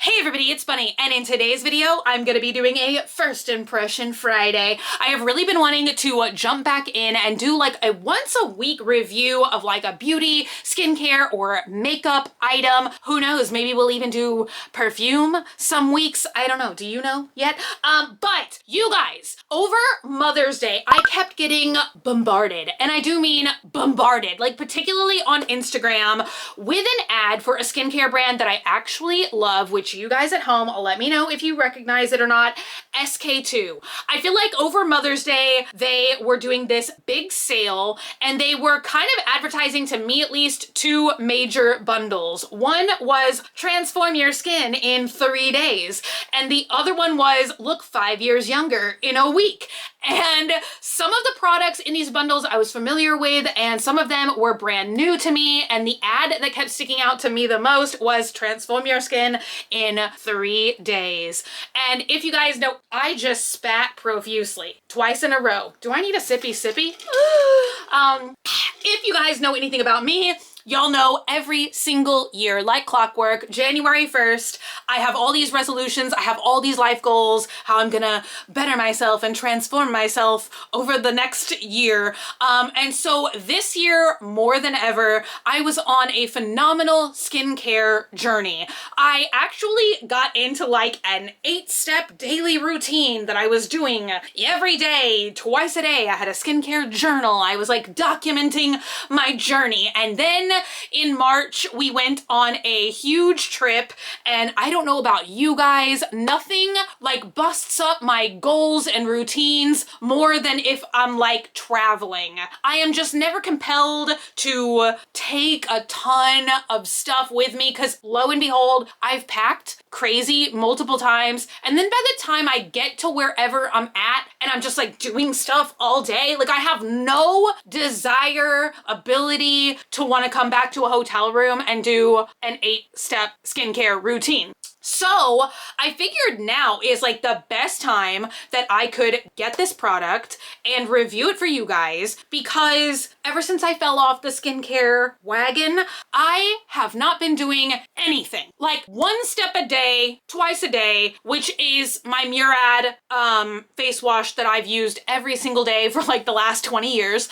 Hey everybody, it's Bunny, and in today's video, I'm gonna be doing a First Impression Friday. I have really been wanting to jump back in and do like a once a week review of like a beauty, skincare, or makeup item. Who knows, maybe we'll even do perfume some weeks. I don't know, do you know yet? But you guys, over Mother's Day, I kept getting bombarded, and I do mean bombarded, like particularly on Instagram, with an ad for a skincare brand that I actually love, which you guys at home, let me know if you recognize it or not, SK2. I feel like over Mother's Day, they were doing this big sale, and they were kind of advertising, to me at least, two major bundles. One was transform your skin in 3 days, and the other one was look 5 years younger in a week. And some of the products in these bundles I was familiar with, and some of them were brand new to me, and the ad that kept sticking out to me the most was transform your skin in 3 days. And if you guys know, I just spat profusely twice in a row. Do I need a sippy sippy? If you guys know anything about me, y'all know every single year, like clockwork, January 1st, I have all these resolutions, I have all these life goals, how I'm gonna better myself and transform myself over the next year. And so this year, more than ever, I was on a phenomenal skincare journey. I actually got into like an 8-step daily routine that I was doing every day, twice a day. I had a skincare journal. I was like documenting my journey. And then in March, we went on a huge trip, and I don't know about you guys, nothing like busts up my goals and routines more than if I'm like traveling. I am just never compelled to take a ton of stuff with me, because lo and behold, I've packed crazy multiple times, and then by the time I get to wherever I'm at and I'm just like doing stuff all day, like I have no desire, ability to want to come back to a hotel room and do an 8-step skincare routine. So I figured now is like the best time that I could get this product and review it for you guys, because ever since I fell off the skincare wagon, I have not been doing anything. Like 1 step a day, twice a day, which is my Murad face wash that I've used every single day for like the last 20 years.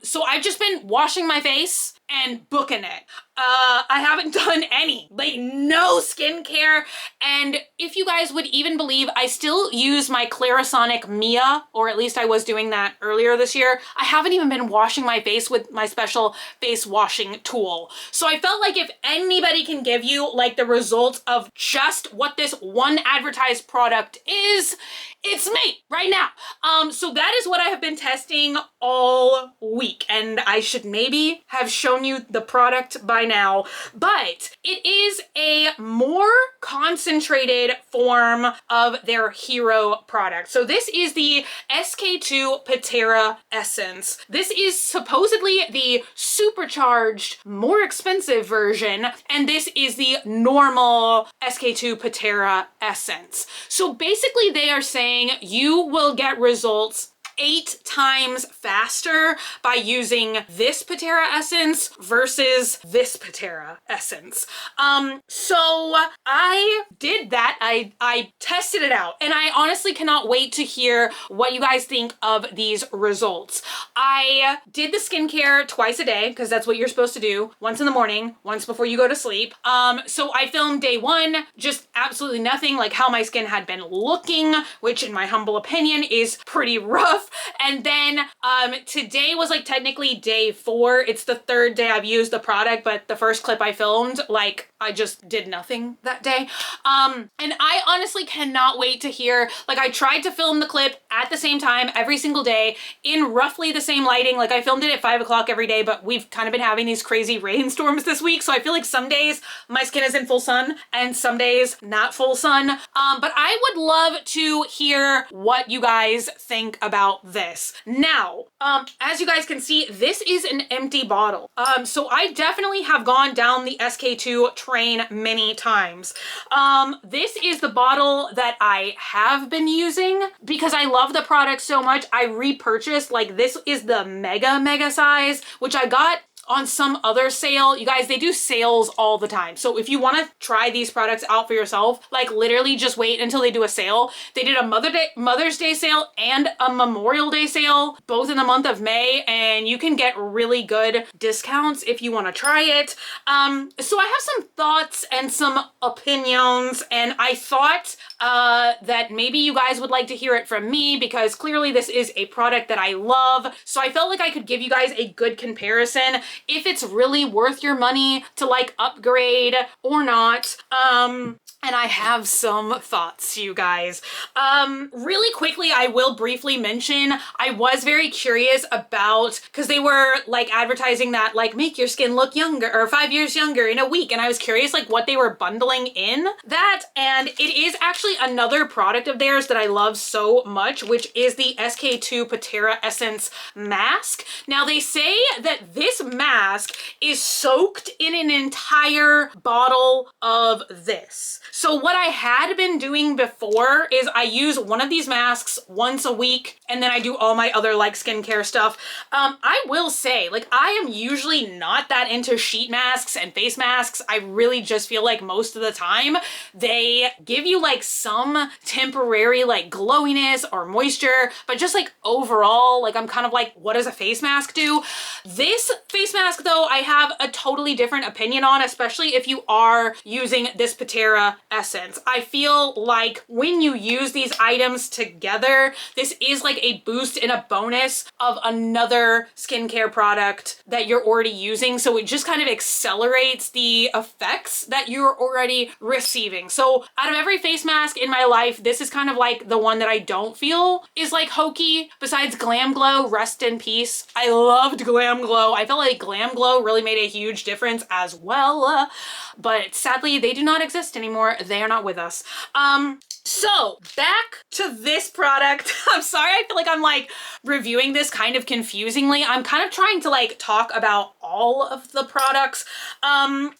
So I've just been washing my face and booking it. I haven't done any, like no skincare. And if you guys would even believe, I still use my Clarisonic Mia, or at least I was doing that earlier this year. I haven't even been washing my face with my special face washing tool. So I felt like if anybody can give you like the results of just what this one advertised product is, it's me right now. So that is what I have been testing all week, and I should maybe have shown you the product by now, but it is a more concentrated form of their hero product. So this is the SK2 Patera Essence. This is supposedly the supercharged, more expensive version, and this is the normal SK2 Patera Essence. So basically they are saying you will get results 8 times faster by using this Patera Essence versus this Patera Essence. So I did that. I tested it out, and I honestly cannot wait to hear what you guys think of these results. I did the skincare twice a day, because that's what you're supposed to do. Once in the morning, once before you go to sleep. So I filmed day 1, just absolutely nothing, like how my skin had been looking, which in my humble opinion is pretty rough. And then today was like technically day 4. It's the 3rd day I've used the product, but the first clip I filmed, like I just did nothing that day. And I honestly cannot wait to hear, like I tried to film the clip at the same time every single day in roughly the same lighting. Like I filmed it at 5 o'clock every day, but we've kind of been having these crazy rainstorms this week. So I feel like some days my skin is in full sun and some days not full sun. But I would love to hear what you guys think about this. Now, as you guys can see, this is an empty bottle. So I definitely have gone down the SK2 train many times. This is the bottle that I have been using because I love the product so much. I repurchased, like this is the mega size, which I got on some other sale. You guys, they do sales all the time. So if you want to try these products out for yourself, like literally just wait until they do a sale. They did a Mother's Day sale and a Memorial Day sale, both in the month of May, and you can get really good discounts if you want to try it. So I have some thoughts and some opinions, and I thought that maybe you guys would like to hear it from me because clearly this is a product that I love. So I felt like I could give you guys a good comparison if it's really worth your money to like upgrade or not. And I have some thoughts, you guys. Really quickly, I will briefly mention, I was very curious about, because they were like advertising that like make your skin look younger or 5 years younger in a week. And I was curious like what they were bundling in that. And it is actually another product of theirs that I love so much, which is the SK2 Patera Essence Mask. Now they say that this mask is soaked in an entire bottle of this. So what I had been doing before is I use one of these masks once a week and then I do all my other like skincare stuff. I will say like I am usually not that into sheet masks and face masks. I really just feel like most of the time they give you like some temporary like glowiness or moisture, but just like overall like I'm kind of like, what does a face mask do? This face mask though I have a totally different opinion on, especially if you are using this Patera essence. I feel like when you use these items together, this is like a boost and a bonus of another skincare product that you're already using. So it just kind of accelerates the effects that you're already receiving. So out of every face mask in my life, this is kind of like the one that I don't feel is like hokey. Besides Glam Glow, rest in peace. I loved Glam Glow. I felt like Glam Glow really made a huge difference as well. But sadly, they do not exist anymore. They are not with us. So back to this product. I'm sorry, I feel like I'm like reviewing this kind of confusingly. I'm kind of trying to like talk about all of the products.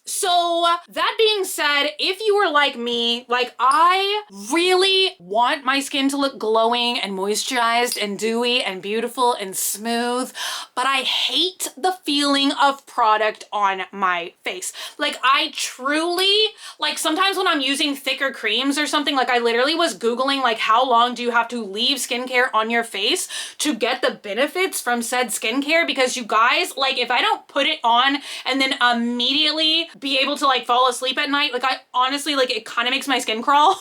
So that being said, if you were like me, like I really want my skin to look glowing and moisturized and dewy and beautiful and smooth, but I hate the feeling of product on my face. Like I truly, like sometimes when I'm using thicker creams or something, like I literally was Googling like how long do you have to leave skincare on your face to get the benefits from said skincare, because you guys, like if I don't put it on and then immediately be able to like fall asleep at night, like I honestly, like it kind of makes my skin crawl.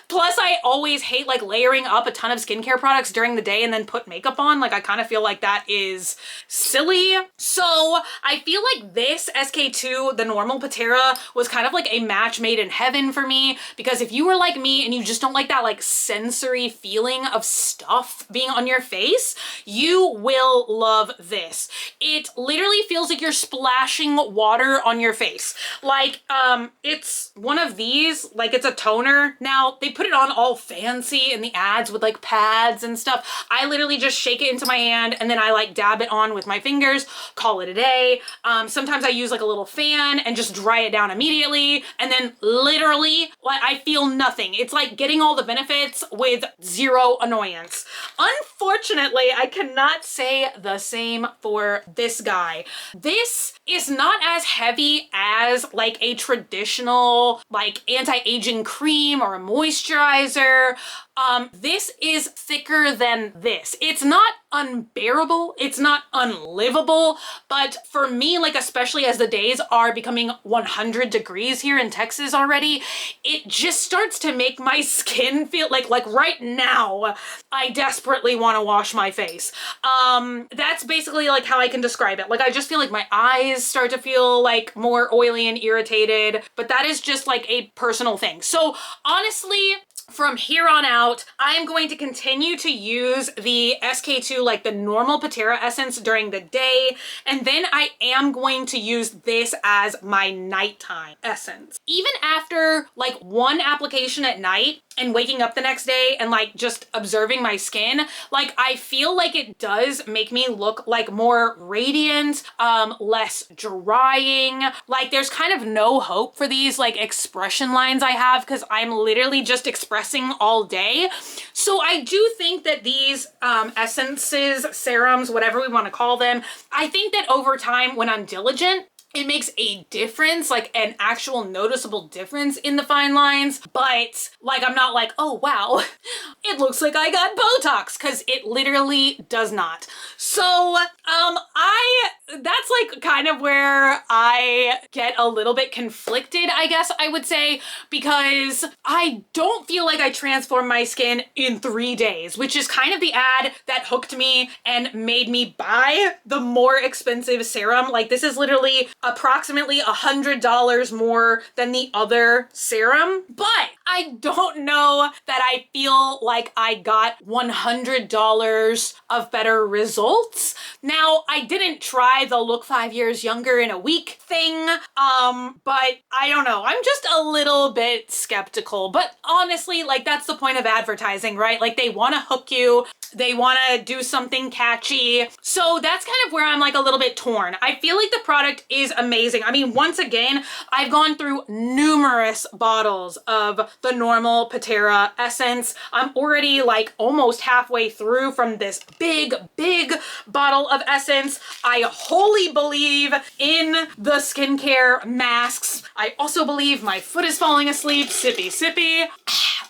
Plus I always hate like layering up a ton of skincare products during the day and then put makeup on. Like I kind of feel like that is silly. So I feel like this SK2, the normal Patera, was kind of like a match made in heaven for me, because if you were like me and you just don't like that like sensory feeling of stuff being on your face, you will love this. It literally feels like you're splashing water on your face. Like it's one of these, like it's a toner. Now they put it on all fancy in the ads with like pads and stuff. I literally just shake it into my hand and then I like dab it on with my fingers, call it a day. Sometimes I use like a little fan and just dry it down immediately, and then literally like I feel nothing. It's like getting all the benefits with zero annoyance. Unfortunately, I cannot say the same for this guy. This is not as heavy as like a traditional like anti-aging cream or a moisturizer. This is thicker than this. It's not unbearable, it's not unlivable, but for me, like especially as the days are becoming 100 degrees here in Texas already, it just starts to make my skin feel like right now I desperately want to wash my face. That's basically like how I can describe it. Like I just feel like my eyes start to feel like more oily and irritated, but that is just like a personal thing. So honestly, from here on out, I am going to continue to use the SK2, like the normal Patera essence during the day, and then I am going to use this as my nighttime essence. Even after like one application at night, and waking up the next day and like just observing my skin, like I feel like it does make me look like more radiant, less drying. Like there's kind of no hope for these like expression lines I have because I'm literally just expressing all day. So I do think that these essences, serums, whatever we want to call them, I think that over time when I'm diligent, it makes a difference, like an actual noticeable difference in the fine lines, but like I'm not like, oh wow, it looks like I got Botox, because it literally does not. So that's like kind of where I get a little bit conflicted, I guess I would say, because I don't feel like I transformed my skin in 3 days, which is kind of the ad that hooked me and made me buy the more expensive serum. Like this is literally approximately $100 more than the other serum, but I don't know that I feel like I got $100 of better results. Now, I didn't try the look 5 years younger in a week thing, but I don't know. I'm just a little bit skeptical, but honestly, like that's the point of advertising, right? Like they want to hook you. They want to do something catchy. So that's kind of where I'm like a little bit torn. I feel like the product is amazing. I mean, once again, I've gone through numerous bottles of the normal Patera essence. I'm already like almost halfway through from this big bottle of essence. I wholly believe in the skincare masks. I also believe my foot is falling asleep, sippy sippy.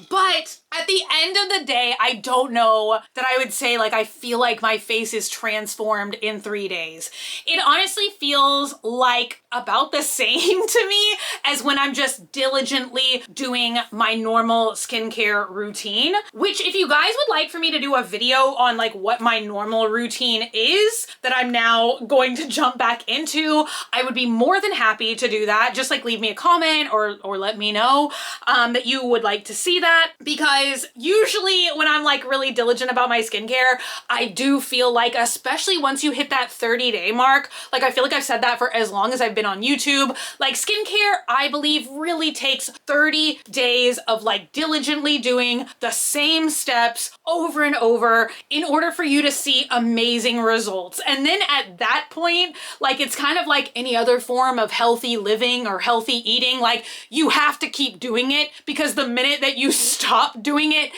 But at the end of the day, I don't know that I would say like I feel like my face is transformed in 3 days. It honestly feels like about the same to me as when I'm just diligently doing my normal skincare routine, which if you guys would like for me to do a video on like what my normal routine is that I'm now going to jump back into, I would be more than happy to do that. Just like leave me a comment or let me know that you would like to see that, because usually when I'm like really diligent about my skincare, I do feel like, especially once you hit that 30-day mark, like I feel like I've said that for as long as I've been on YouTube, like skincare, I believe really takes 30 days of like diligently doing the same steps over and over in order for you to see amazing results. And then at that point, like it's kind of like any other form of healthy living or healthy eating, like you have to keep doing it, because the minute that you stop doing it,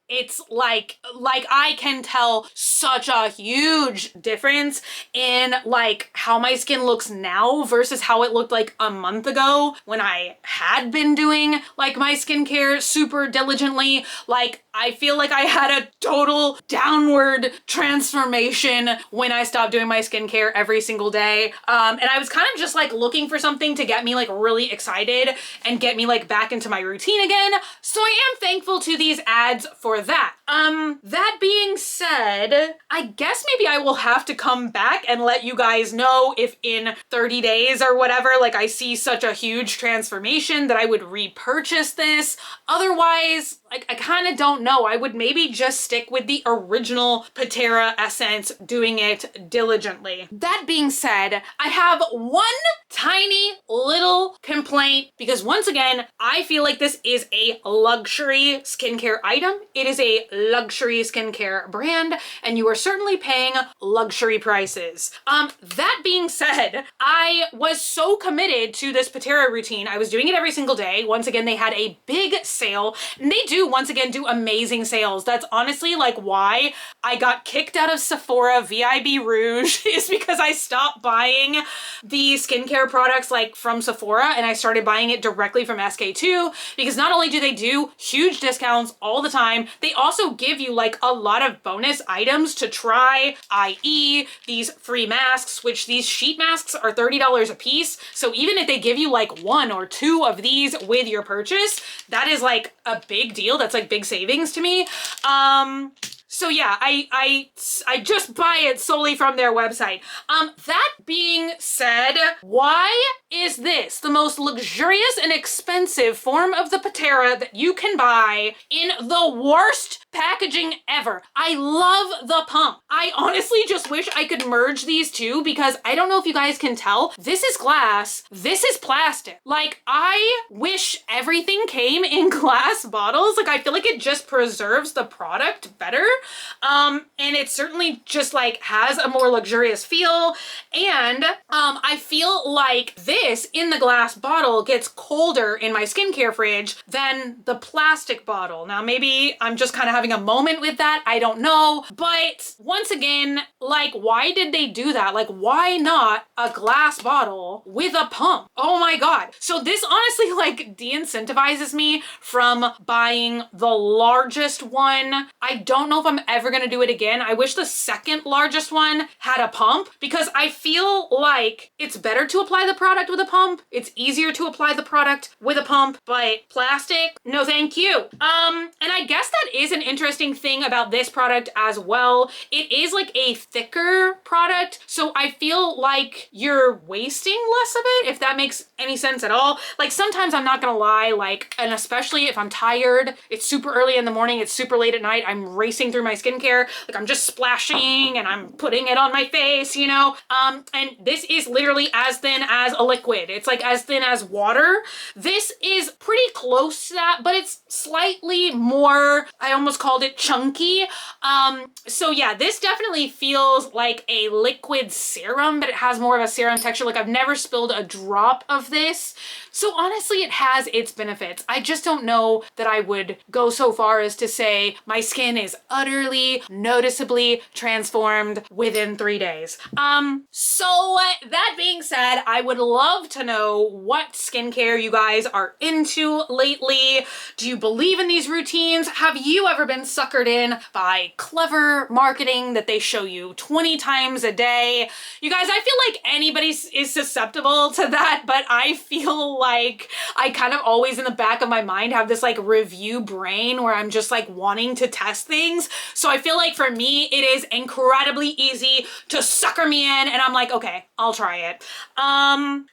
it's like I can tell such a huge difference in like how my skin looks now versus how it looked like a month ago when I had been doing like my skincare super diligently. Like I feel like I had a total downward transformation when I stopped doing my skincare every single day. And I was kind of just like looking for something to get me like really excited and get me like back into my routine again. So I am thankful to these ads for that. That being said, I guess maybe I will have to come back and let you guys know if in 30 days or whatever, like I see such a huge transformation that I would repurchase this. Otherwise, like I kind of don't know. I would maybe just stick with the original Patera essence, doing it diligently. That being said, I have one tiny little complaint, because once again, I feel like this is a luxury skincare item. It is a luxury skincare brand, and you are certainly paying luxury prices. That being said, I was so committed to this Patera routine. I was doing it every single day. Once again, they had a big sale, and they do once again do amazing sales. That's honestly like why I got kicked out of Sephora VIB Rouge, is because I stopped buying the skincare products like from Sephora and I started buying it directly from SK2, because not only do they do huge discounts all the time, they also give you like a lot of bonus items to try, i.e. these free masks, which these sheet masks are $30 a piece. So even if they give you like 1 or 2 of these with your purchase, that is like a big deal. That's like big savings to me. So yeah, I just buy it solely from their website. That being said, why is this the most luxurious and expensive form of the Patera that you can buy in the worst packaging ever. I love the pump. I honestly just wish I could merge these two because I don't know if you guys can tell. This is glass. This is plastic. Like, I wish everything came in glass bottles. Like, I feel like it just preserves the product better. And it certainly just like has a more luxurious feel. And I feel like this in the glass bottle gets colder in my skincare fridge than the plastic bottle. Now, maybe I'm just kind of having a moment with that. I don't know. But once again, like, why did they do that? Like, why not a glass bottle with a pump? Oh my God. So this honestly like de-incentivizes me from buying the largest one. I don't know if I'm ever gonna do it again. I wish the second largest one had a pump because I feel like it's better to apply the product with a pump. It's easier to apply the product with a pump, but plastic, no thank you. And I guess that is an interesting thing about this product as well. It is like a thicker product, so I feel like you're wasting less of it, if that makes any sense at all. Like, sometimes I'm not gonna lie, like, and especially if I'm tired, it's super early in the morning, it's super late at night, I'm racing through my skincare, like I'm just splashing and I'm putting it on my face, you know? And this is literally as thin as a liquid. It's like as thin as water. This is pretty close to that, but it's slightly more, I almost called it chunky. So yeah, this definitely feels like a liquid serum, but it has more of a serum texture. Like, I've never spilled a drop of this. So honestly, it has its benefits. I just don't know that I would go so far as to say my skin is utterly, noticeably transformed within 3 days. So that being said, I would love to know what skincare you guys are into lately. Do you believe in these routines? Have you ever been suckered in by clever marketing that they show you 20 times a day? You guys, I feel like anybody is susceptible to that, but I feel like I kind of always in the back of my mind have this like review brain where I'm just like wanting to test things. So I feel like for me, it is incredibly easy to sucker me in and I'm like, okay, I'll try it.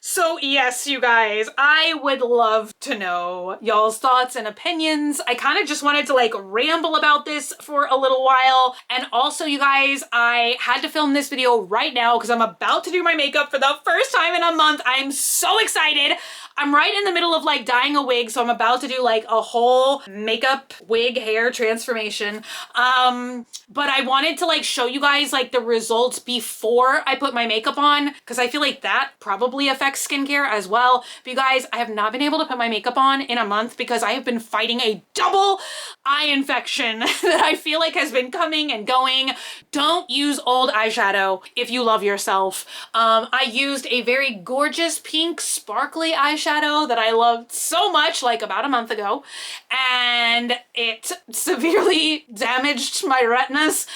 So yes, you guys, I would love to know y'all's thoughts and opinions. I kind of just wanted to like ramble about this for a little while. And also, you guys, I had to film this video right now because I'm about to do my makeup for the first time in a month. I'm so excited. I'm right in the middle of like dyeing a wig, so I'm about to do like a whole makeup wig hair transformation. But I wanted to like show you guys like the results before I put my makeup on because I feel like that probably affects skincare as well. But you guys, I have not been able to put my makeup on in a month because I have been fighting a double eye infection that I feel like has been coming and going. Don't use old eyeshadow if you love yourself. I used a very gorgeous pink sparkly eyeshadow that I loved so much like about a month ago, and it severely damaged my retinas.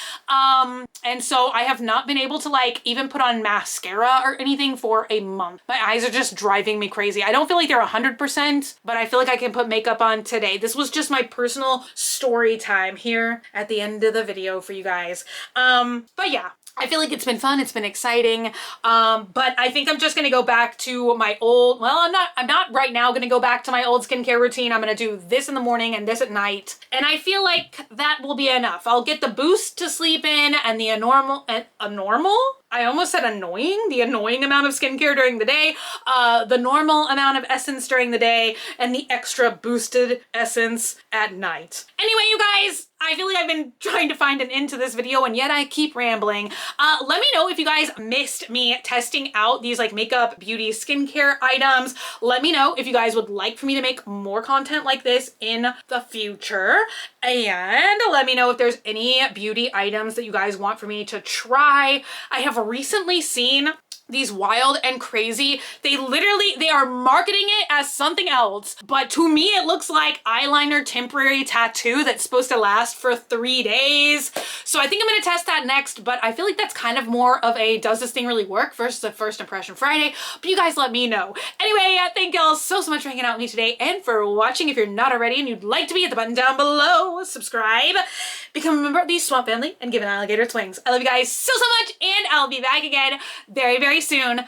And so I have not been able to like even put on mascara or anything for a month. My eyes are just driving me crazy. I don't feel like they're 100%, but I feel like I can put makeup on today. This was just my personal story time here at the end of the video for you guys. But yeah, I feel like it's been fun. It's been exciting. But I think I'm just going to go back to my old, well, I'm not right now going to go back to my old skincare routine. I'm going to do this in the morning and this at night. And I feel like that will be enough. I'll get the boost to sleep in and the I almost said annoying, the annoying amount of skincare during the day, the normal amount of essence during the day, and the extra boosted essence at night. Anyway, you guys, I feel like I've been trying to find an end to this video and yet I keep rambling. Let me know if you guys missed me testing out these like makeup, beauty, skincare items. Let me know if you guys would like for me to make more content like this in the future. And let me know if there's any beauty items that you guys want for me to try. I have recently seen these Wild and Crazy. They are marketing it as something else, but to me it looks like eyeliner temporary tattoo that's supposed to last for 3 days. So I think I'm gonna test that next, but I feel like that's kind of more of a does this thing really work versus a first impression Friday, but you guys let me know. Anyway, thank y'all so much for hanging out with me today and for watching. If you're not already and you'd like to be, hit the button down below, subscribe, become a member of the Swamp family, and give an alligator its wings. I love you guys so much, and I'll be back again very, very soon